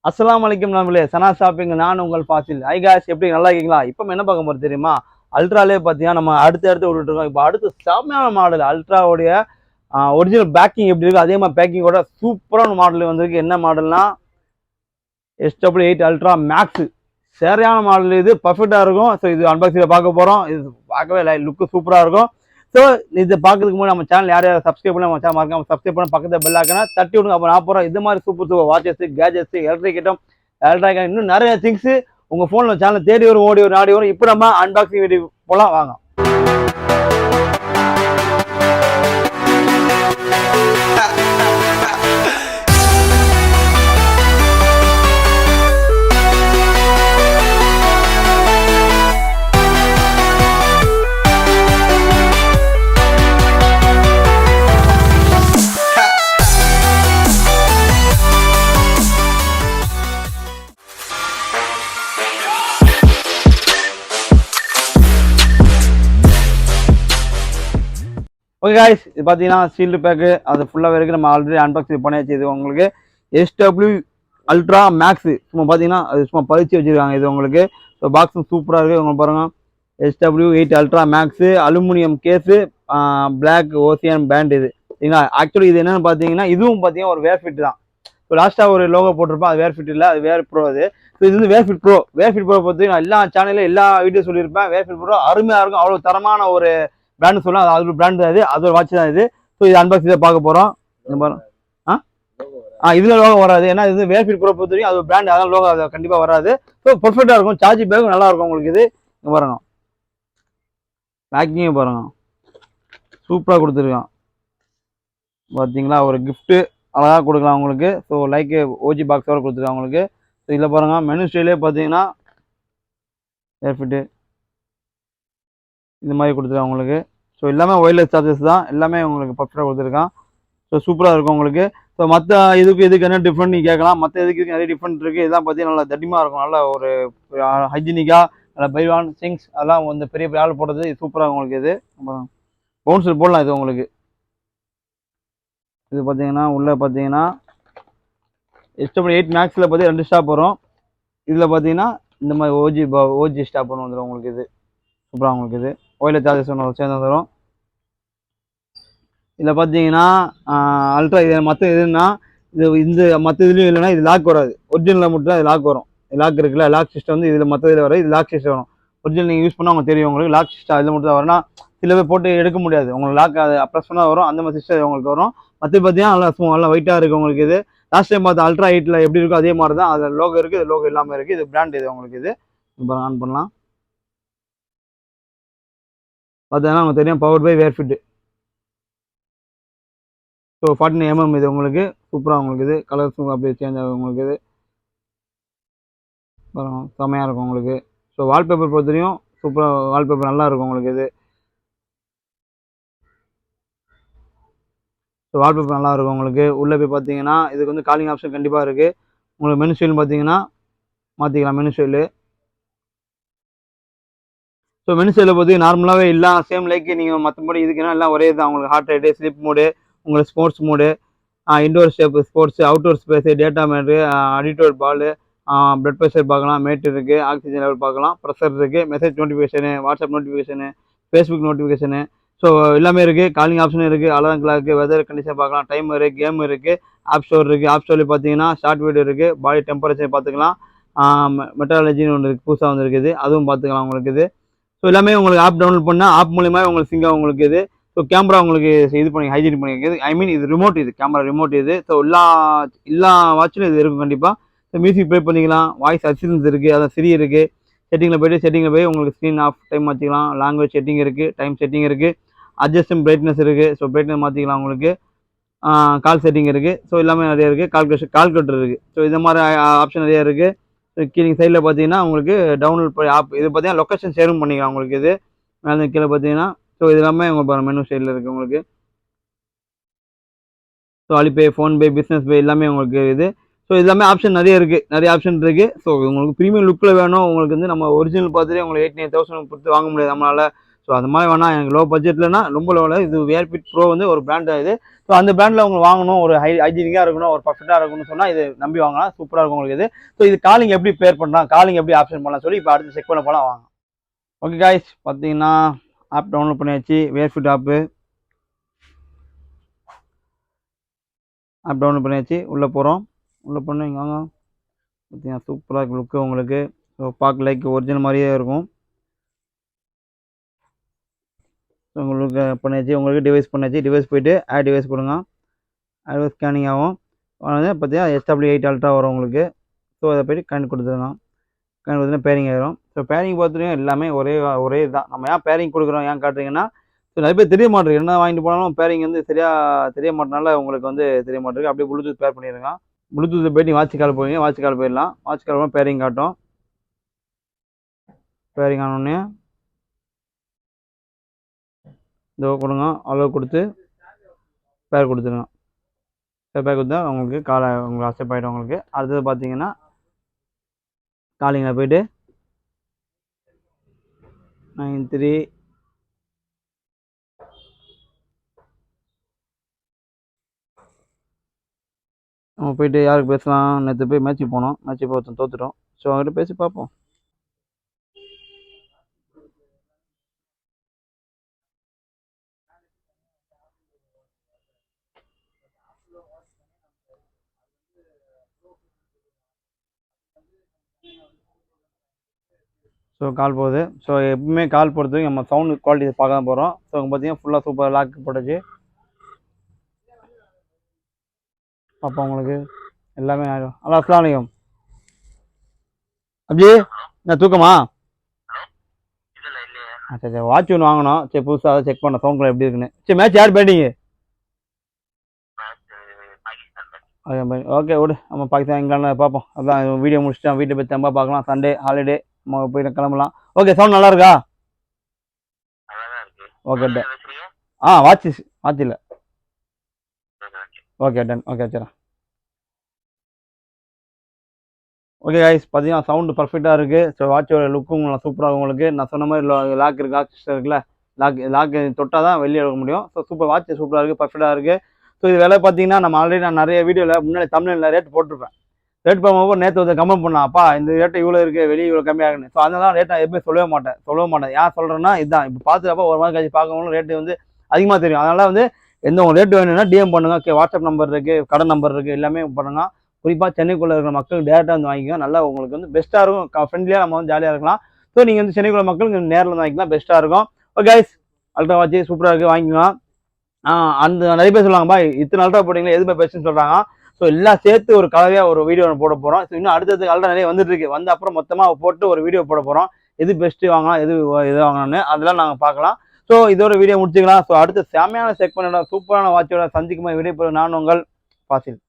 அஸ்ஸலாமு அலைக்கும் நண்பர்களே, சனா ஷாப்பிங். நான் உங்கள் ஃபாசில். ஹை காய்ஸ், எப்படி நல்லா இருக்கீங்களா? இப்போ என்ன பார்க்க போகிறது தெரியுமா? அல்ட்ராலே பார்த்தீங்கன்னா நம்ம அடுத்து விட்டுட்டு இருக்கோம். இப்போ அடுத்து செம்மையான மாடல் அல்ட்ராவுடைய ஒரிஜினல் பேக்கிங் எப்படி இருக்குது அதே மாதிரி பேக்கிங்கோட சூப்பரான மாடல் வந்திருக்கு. என்ன மாடல்னா HW8 அல்ட்ரா மேக்ஸ். சரியான மாடல், இது பர்ஃபெக்டாக இருக்கும். ஸோ இது அன்பாக்சிங்கில் பார்க்க போகிறோம். இது பார்க்கவே லுக்கு சூப்பராக இருக்கும். ஸோ இதை பார்க்கறதுக்கு முன்னாடி நம்ம சேனல் யார் சப்ஸ்கிரைப் பண்ணி நம்ம சேனல் மறக்காம சப்ஸ்கிரைப் பண்ணி பக்கத்தில் பெல் ஆக்கினா தட்டி விடுங்க. அப்போ நான் போகிறோம் இது மாதிரி super watches, gadgets, electric item, இன்னும் நிறைய திங்ஸ் உங்கள் ஃபோனில் சேனல் தேடி வரும், ஓடி வரும், ஆடி வரும். இப்போ நம்ம அன்பாக்சிங் வீடியோ போகலாம் வாங்க. ஓகே காய்ஸ், இது பார்த்தீங்கன்னா சீல்டு பேக்கு அது ஃபுல்லாக இருக்குது. நம்ம ஆல்ரெடி அன்பாக்சிங் பண்ணியாச்சு. இது உங்களுக்கு HW அல்ட்ரா மேக்ஸ். சும்மா பார்த்தீங்கன்னா அது சும்மா பறிச்சு வச்சுருக்காங்க. இது உங்களுக்கு ஸோ பாக்ஸும் சூப்பராக இருக்குது. உங்களுக்கு பாருங்கள், HW8 ultra max, aluminium case, black ocean band. இது சரிங்களா? ஆக்சுவலி இது என்னென்னு பார்த்தீங்கன்னா இதுவும் பார்த்தீங்கன்னா ஒரு வேர் ஃபிட் தான். ஸோ லாஸ்ட்டாக ஒரு லோகோ போட்டிருப்போம், அது வேர் ஃபிட் இல்லை, அது வேர் ப்ரோ. அது ஸோ இது வந்து வேர் ஃபிட் ப்ரோ. வேர் ஃபிட் ப்ரோ பார்த்தீங்கன்னா எல்லா சேனலில் எல்லா வீடியோ சொல்லியிருப்பேன். வேர் ஃபிட் ப்ரோ அருமையாக இருக்கும், அவ்வளோ தரமான ஒரு பிராண்ட் சொல்லலாம். அது ஒரு பிராண்ட் தான், அது ஒரு வாட்ச் தான் இது. ஸோ இது அன்பாக்சிங் பார்க்க போகிறோம். இதில் லோகோ வராது, ஏன்னா இது வேர்ஃபிட் ப்ரோ பொறுத்த வரைக்கும் அது ஒரு பிராண்ட், அதான் லோகோ அது கண்டிப்பாக வராது. ஸோ பர்ஃபெக்டாக இருக்கும், சார்ஜ் பேக்கும் நல்லா இருக்கும் உங்களுக்கு. இது பாருங்க, பேக்கிங்கே பாருங்க, சூப்பராக கொடுத்துருக்கான் பார்த்தீங்களா? ஒரு கிஃப்ட்டு அழகாக கொடுக்கலாம் உங்களுக்கு. ஸோ லைக் ஓஜி பாக்ஸோட கொடுத்துருக்காங்க உங்களுக்கு. ஸோ இதில் பாருங்கள், மெனு ஸ்டைலே பார்த்தீங்கன்னா வேர்ஃபிட்டு இந்த மாதிரி கொடுத்துருக்காங்க உங்களுக்கு. ஸோ எல்லாமே ஒயர்லெஸ் சார்ஜஸ் தான், எல்லாமே உங்களுக்கு பர்ஃபெக்டாக கொடுத்துருக்கான். ஸோ சூப்பராக இருக்கும் உங்களுக்கு. ஸோ மற்ற இதுக்கு என்ன டிஃப்ரெண்ட் நீங்கள் கேட்கலாம். மற்ற இதுக்கு நிறைய டிஃப்ரெண்ட் இருக்குது. இதெல்லாம் பார்த்தீங்கன்னா நல்லா தடிமாக இருக்கும், நல்லா ஒரு ஹைஜீனிக்காக, நல்லா பைவான் சிங்ஸ் அதெல்லாம் வந்து பெரிய பெரிய ஆள் போடுறது. இது சூப்பராக உங்களுக்கு. இது பவுன்ஸில் போடலாம். இது உங்களுக்கு இது பார்த்தீங்கன்னா உள்ளே பார்த்தீங்கன்னா HW8 மேக்ஸில் பார்த்தீங்கன்னா 2 ஸ்டாப் வரும். இதில் பார்த்தீங்கன்னா இந்த மாதிரி ஓஜி ஸ்டாப் ஒன்று வந்துடும் உங்களுக்கு. இது சூப்பராக உங்களுக்கு. இது ஒயர்லெஸ் சார்ஜஸ் ஒன்று சேர்ந்து வந்துடும். இதில் பார்த்தீங்கன்னா அல்ட்ரா. இது மற்ற இதுன்னா இது இந்த மற்ற இதுலேயும் இல்லைன்னா இது லாக் வராது. ஒரிஜினலில் மட்டும் தான் இது லாக் வரும். லாக் இருக்குல்ல, லாக் சிஸ்டம் வந்து இதில் மற்ற இதில் வரும். இது லாக் சிஸ்டம் வரும். ஒரிஜினல் நீங்கள் யூஸ் பண்ணால் உங்களுக்கு தெரியும். உங்களுக்கு லாக் சிஸ்டம் இதில் மட்டும் தான் வரும்னா சில பேர் போட்டு எடுக்க முடியாது. உங்களுக்கு லாக் அது ப்ரெஸ் பண்ணால் வரும், அந்த மாதிரி சிஸ்டம் உங்களுக்கு வரும். மற்ற பார்த்தீங்கன்னா நல்லா வெயிட்டாக இருக்குது உங்களுக்கு. இது லாஸ்ட் டைம் பார்த்து அல்ட்ரா 8ல் எப்படி இருக்கோ அதே மாதிரி தான். அதில் லோகோ இருக்குது, இது லோகோ இல்லாமல் இருக்குது. இது பிராண்ட். இது உங்களுக்கு. இது இப்போ ஆன் பண்ணலாம். பார்த்தீங்கன்னா உங்களுக்கு தெரியும், பவர் பை வேர்ஃபிட். ஸோ 49mm இது உங்களுக்கு சூப்பராக உங்களுக்கு. இது கலர்ஸும் அப்படியே சேஞ்ச் ஆகும் உங்களுக்கு. இது செம்மையாக இருக்கும் உங்களுக்கு. ஸோ வால்பேப்பர் பொறுத்தவரையும் சூப்பராக வால்பேப்பர் நல்லா இருக்கும் உங்களுக்கு. இது ஸோ வால்பேப்பர் நல்லா இருக்கும் உங்களுக்கு. உள்ளே போய் பார்த்தீங்கன்னா இதுக்கு வந்து காலிங் ஆப்ஷன் கண்டிப்பாக இருக்குது உங்களுக்கு. மெனு ஸ்டைல் பார்த்தீங்கன்னா மாற்றிக்கலாம் மெனு ஸ்டைலு. ஸோ மெனு ஸ்டைலில் பார்த்தீங்கன்னா நார்மலாகவே எல்லாம் சேம் லைக் நீங்கள் மற்றபடி இதுக்குன்னா எல்லாம் ஒரே தான் உங்களுக்கு. ஹார்ட் ரேட்டு, ஸ்லிப் மோடு, உங்களுக்கு sports mode, indoor step sports, outdoor space, data மேட்ரு, அடிட்டோர் பாலு, பிளட் ப்ரெஷர் பார்க்கலாம், மேட் இருக்குது, ஆக்சிஜன் லெவல் பார்க்கலாம், ப்ரெஷர் இருக்குது, message notification, WhatsApp notification, Facebook notification. So எல்லாமே இருக்குது. காலிங் ஆப்ஷனும் இருக்குது, அலாரம் கிளாக்கு, வெதர் கண்டிஷன் பார்க்கலாம், டைமரு, கேம் இருக்குது, ஆப் ஸ்டோர் இருக்குது. ஆப் ஸ்டோரில் பார்த்தீங்கன்னா ஷார்ட் வீடியோ இருக்குது, பாடி டெம்பரேச்சர் பார்த்துக்கலாம், மெட்டாலஜின்னு ஒன்று இருக்குது புதுசாக வந்துருக்குது, அதுவும் பார்த்துக்கலாம் உங்களுக்கு. இது ஸோ எல்லாமே உங்களுக்கு ஆப் டவுன்லோட் பண்ணால் ஆப் மூலிமா உங்களுக்கு சிங்காக உங்களுக்கு. இது ஸோ கேமரா உங்களுக்கு இது பண்ணி ஹைஜீன் பண்ணிக்கிறது. ஐ மீன் இது ரிமோட், இது கேமரா ரிமோட். இது ஸோ எல்லா வாட்சிலும் இது இருக்கும் கண்டிப்பாக. ஸோ மியூசிக் ப்ளே பண்ணிக்கலாம், வாய்ஸ் அசிஸ்டன்ஸ் இருக்குது, அதான் சிரி இருக்குது. செட்டிங்கில் போய் உங்களுக்கு ஸ்க்ரீன் ஆஃப் டைம் மாற்றிக்கலாம், லாங்குவேஜ் செட்டிங் இருக்குது, டைம் செட்டிங் இருக்குது, அட்ஜஸ்டும் பிரைட்னஸ் இருக்குது. ஸோ பிரைட்னஸ் மாற்றிக்கலாம் உங்களுக்கு. கால் செட்டிங் இருக்குது. ஸோ எல்லாமே நிறைய இருக்குது. கால்குலேட்டர் இருக்குது. ஸோ இந்த மாதிரி ஆப்ஷன் நிறைய இருக்குது. ஸோ கீழே சைடில் பார்த்தீங்கன்னா உங்களுக்கு டவுன்லோட் பண்ணி ஆப் இது பார்த்தீங்கன்னா லொக்கேஷன் ஷேரும் பண்ணிக்கலாம் உங்களுக்கு. இது மேலே கீழே பார்த்தீங்கன்னா ஸோ இது எல்லாமே உங்களுக்கு மெனு சைடில் இருக்குது உங்களுக்கு. ஸோ அலிபே, ஃபோன்பே, பிஸ்னஸ் பே எல்லாமே உங்களுக்கு. இது ஸோ எல்லாமே ஆப்ஷன் நிறைய இருக்குது, நிறைய ஆப்ஷன் இருக்குது. ஸோ உங்களுக்கு ப்ரீமியம் லுக்கில் வேணும் உங்களுக்கு வந்து நம்ம ஒரிஜினல் பார்த்துட்டு உங்களுக்கு 89,000 கொடுத்து வாங்க முடியாது நம்மளால். ஸோ அந்த மாதிரி வேணால் எனக்கு லோ பட்ஜெட்லனா ரொம்ப லோவில் இது வியர்பிட் ப்ரோ வந்து ஒரு பிராண்ட் இது. ஸோ அந்த பிராண்டில் உங்களுக்கு வாங்கணும், ஒரு ஹைஜீனிக்காக இருக்கணும், ஒரு பர்ஃபெக்டாக இருக்கணும்னு சொன்னால் இது நம்பி வாங்கலாம், சூப்பராக இருக்கும் உங்களுக்கு இது. ஸோ இது காலிங் எப்படி பேர் பண்ணலாம், காலிங் எப்படி ஆப்ஷன் பண்ணலாம் சொல்லி இப்போ அடுத்து செக் பண்ண போகலாம் வாங்க. ஓகே காய்ஸ், பார்த்தீங்கன்னா ஆப் டவுன்லோட் பண்ணியாச்சு. வியர்பிட் ஆப் டவுன்லோட் பண்ணியாச்சு. உள்ளே போகிறோம். உள்ளே போனால் இங்கே வாங்க. பார்த்தீங்கன்னா சூப்பராக இருக்கும் லுக்கு உங்களுக்கு. ஸோ பார்க்க லைக் ஒரிஜினல் மாதிரியே இருக்கும். ஸோ உங்களுக்கு பண்ணியாச்சு. உங்களுக்கு டிவைஸ் பண்ணியாச்சு. டிவைஸ் போய்ட்டு ஆட் டிவைஸ் கொடுங்க. ஆட் டிவைஸ் ஸ்கேனிங் ஆகும். பார்த்தீங்கன்னா HW8 Ultra வரும் உங்களுக்கு. ஸோ அதை போய்ட்டு கனெக்ட் கொடுத்துருங்க. கனெக்ட் கொடுத்தீங்கன்னா பேரிங் ஆகிரும். ஸோ பேரிங் பார்த்துட்டீங்கன்னா எல்லாமே ஒரே இதுதான். நம்ம ஏன் பேரிங் கொடுக்குறோம் ஏன் காட்டுறீங்கன்னா, ஸோ நிறைய பேர் தெரிய மாட்டேங்குது. என்ன வாங்கிட்டு போனாலும் பேரிங் வந்து சரியாக தெரிய மாட்டனால உங்களுக்கு வந்து தெரிய மாட்டேங்குது. அப்படியே ப்ளூடூத் பேர் பண்ணிடுங்க. ப்ளூடூத்தில் போய்ட்டு வாட்ச் கால் போவீங்க. வாட்ச் கால் போயிடலாம். வாட்ச் கால் போனால் பேரிங் காட்டும். பேரிங் ஆனோடனே இந்த கொடுங்க. அளவு கொடுத்து பேர் கொடுத்துருங்க. பேர் கொடுத்தா உங்களுக்கு உங்களுக்கு அக்செப்ட் ஆகிடும் உங்களுக்கு. அடுத்தது பார்த்தீங்கன்னா காலிங்கில் போய்ட்டு 93 நம்ம போய்ட்டு யாருக்கு பேசலாம். நேற்று போய் மேட்ச்சுக்கு போனோம். மேட்ச்சு போய் ஒருத்தன் தோத்துட்டோம். ஸோ அவங்ககிட்ட பேசி பார்ப்போம். ஸோ கால் போகுது. ஸோ எப்பவுமே கால் போகிறதுக்கு நம்ம சவுண்டு குவாலிட்டி பார்க்க தான் போகிறோம். ஸோ பார்த்தீங்கன்னா ஃபுல்லாக சூப்பர் லாக் போட்டுச்சு. பார்ப்போம் உங்களுக்கு எல்லாமே ஆகிடும். ஹலோ அஸ்ஸலாமு அலைக்கும். அப்படியே நான் தூக்கமா? சரி வாட்ச் ஒன்று வாங்கணும். சரி புதுசாக அதை செக் பண்ண சவுண்ட் எப்படி இருக்குன்னு. சரி மேட்ச் யார் பேட்டிங்கு? ஓகே விடு, நம்ம பாகிஸ்தான் இங்கிலாந்து பார்ப்போம். அதான் வீடியோ முடிச்சுட்டேன். வீட்டை போய் தம்பா பார்க்கலாம். சண்டே ஹாலிடே நம்ம போய் கிளம்பலாம். ஓகே சவுண்ட் நல்லா இருக்கா? Okay done. வாட்ச் இல்லை. Okay done. ஓகே வச்சுறேன். ஓகே கைஸ், பார்த்தீங்கன்னா சவுண்டு பர்ஃபெக்டாக இருக்குது. ஸோ வாட்சோட லுக்கும் சூப்பராக உங்களுக்கு. நான் சொன்ன மாதிரி லாக் இருக்குது, லாக் சிஸ்டம் இருக்குல்ல, லாக் தொட்டால் தான் வெளியே எடுக்க முடியும். ஸோ சூப்பர் வாட்ச் சூப்பராக இருக்குது, பர்ஃபெக்டாக இருக்குது. ஸோ இது விலை பார்த்தீங்கன்னா நம்ம ஆல்ரெடி நான் நிறைய வீடியோவில் முன்னாடி தமிழில் ரேட் போட்டிருப்பேன். ரேட் போகும்போது நேற்று வந்து கமெண்ட் பண்ணான், அப்பா இந்த ரேட்டு இவ்வளோ இருக்குது, வெளியே இவ்வளோ கம்மியாகுன்னு. ஸோ அதனால ரேட் நான் எப்பவுமே சொல்லவே மாட்டேன். ஏன் சொல்கிறேன்னா இதுதான், இப்போ பார்த்துட்டப்ப ஒரு மாதிரி கழிச்சு பார்க்கணும் ரேட்டு வந்து அதிகமாக தெரியும். அதனால் வந்து எந்த உங்கள் ரேட்டு வேணும்னா டிஎம் பண்ணுங்கள். ஓகே வாட்ஸ்அப் நம்பர் இருக்குது, கடை நம்பர் இருக்குது, எல்லாமே பண்ணுங்கள். குறிப்பாக சென்னைக்குள்ளே இருக்கிற மக்கள் டேரெக்டாக வந்து வாங்கிக்கலாம். நல்லா உங்களுக்கு வந்து பெஸ்ட்டாக இருக்கும். ஃப்ரெண்ட்லியாக நம்ம வந்து ஜாலியாக இருக்கலாம். ஸோ நீங்கள் வந்து சென்னைக்குள்ள மக்கள் நேரில் வந்து வாங்கிக்கலாம், பெஸ்ட்டாக இருக்கும். ஓகே கைஸ், அல்ட்ரா வாட்ச் சூப்பராக இருக்குது, வாங்கிக்கலாம். அந்த நிறைய பேர் சொல்லுவாங்கப்பா இத்தனை அல்ட்ரா போட்டிங்களா எதுவுமே பெஸ்ட்டுன்னு சொல்கிறாங்க. ஸோ எல்லாம் சேர்த்து ஒரு கலவையாக ஒரு வீடியோ போட போகிறோம். ஸோ இன்னும் அடுத்தது அல்ட்ரா நிறைய வந்துட்டு இருக்கு. வந்து அப்புறம் மொத்தமாக போட்டு ஒரு வீடியோ போட போகிறோம். எது பெஸ்ட்டு வாங்கலாம், எது வாங்கலாம்னு அதெல்லாம் நாங்கள் பார்க்கலாம். ஸோ இதோட வீடியோ முடிச்சுக்கலாம். ஸோ அடுத்து செமையான செக் பண்ணிடலாம். சூப்பரான வாட்சோட சந்திக்குமா வீடியோ நான் உங்கள் ஃபாசில்.